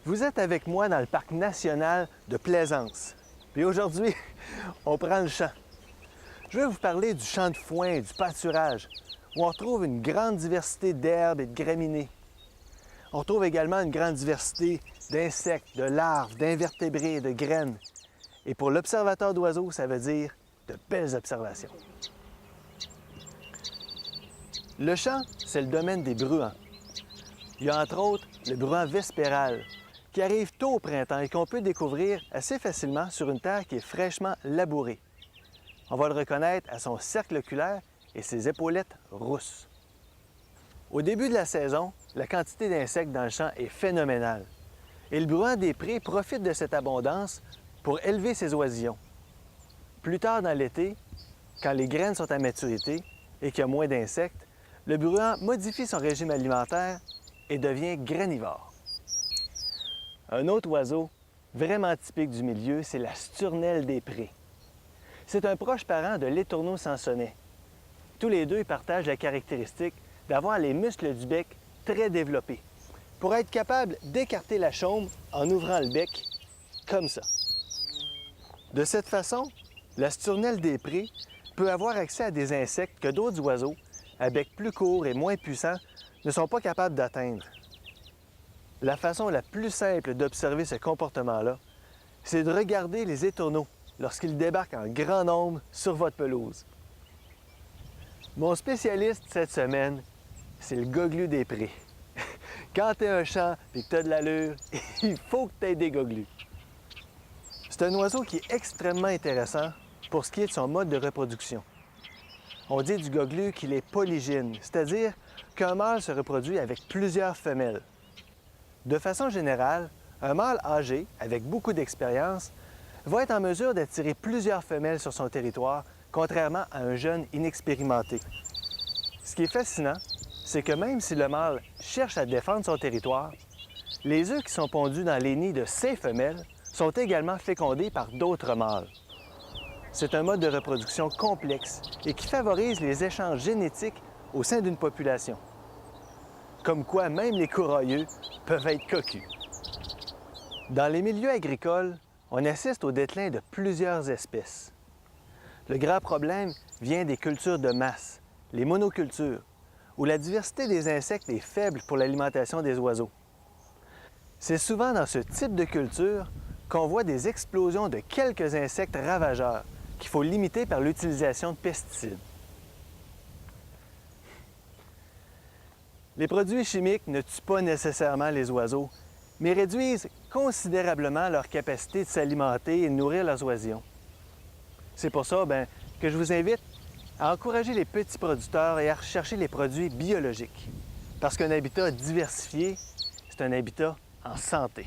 Vous êtes avec moi dans le parc national de Plaisance. Puis aujourd'hui, on prend le champ. Je vais vous parler du champ de foin et du pâturage, où on retrouve une grande diversité d'herbes et de graminées. On retrouve également une grande diversité d'insectes, de larves, d'invertébrés et de graines. Et pour l'observateur d'oiseaux, ça veut dire de belles observations. Le champ, c'est le domaine des bruants. Il y a entre autres le bruant vespéral, qui arrive tôt au printemps et qu'on peut découvrir assez facilement sur une terre qui est fraîchement labourée. On va le reconnaître à son cercle oculaire et ses épaulettes rousses. Au début de la saison, la quantité d'insectes dans le champ est phénoménale. Et le bruant des prés profite de cette abondance pour élever ses oisillons. Plus tard dans l'été, quand les graines sont à maturité et qu'il y a moins d'insectes, le bruant modifie son régime alimentaire et devient granivore. Un autre oiseau vraiment typique du milieu, c'est la sturnelle des prés. C'est un proche parent de l'étourneau sansonnet. Tous les deux partagent la caractéristique d'avoir les muscles du bec très développés, pour être capable d'écarter la chaume en ouvrant le bec, comme ça. De cette façon, la sturnelle des prés peut avoir accès à des insectes que d'autres oiseaux, à bec plus court et moins puissant, ne sont pas capables d'atteindre. La façon la plus simple d'observer ce comportement-là, c'est de regarder les étourneaux lorsqu'ils débarquent en grand nombre sur votre pelouse. Mon spécialiste cette semaine, c'est le goglu des prés. Quand tu as un champ et que tu as de l'allure, il faut que tu aies des goglus. C'est un oiseau qui est extrêmement intéressant pour ce qui est de son mode de reproduction. On dit du goglu qu'il est polygyne, c'est-à-dire qu'un mâle se reproduit avec plusieurs femelles. De façon générale, un mâle âgé, avec beaucoup d'expérience, va être en mesure d'attirer plusieurs femelles sur son territoire, contrairement à un jeune inexpérimenté. Ce qui est fascinant, c'est que même si le mâle cherche à défendre son territoire, les œufs qui sont pondus dans les nids de ces femelles sont également fécondés par d'autres mâles. C'est un mode de reproduction complexe et qui favorise les échanges génétiques au sein d'une population. Comme quoi, même les courroyeux peuvent être cocus. Dans les milieux agricoles, on assiste au déclin de plusieurs espèces. Le grand problème vient des cultures de masse, les monocultures, où la diversité des insectes est faible pour l'alimentation des oiseaux. C'est souvent dans ce type de culture qu'on voit des explosions de quelques insectes ravageurs qu'il faut limiter par l'utilisation de pesticides. Les produits chimiques ne tuent pas nécessairement les oiseaux, mais réduisent considérablement leur capacité de s'alimenter et de nourrir leurs oisillons. C'est pour ça que je vous invite à encourager les petits producteurs et à rechercher les produits biologiques. Parce qu'un habitat diversifié, c'est un habitat en santé.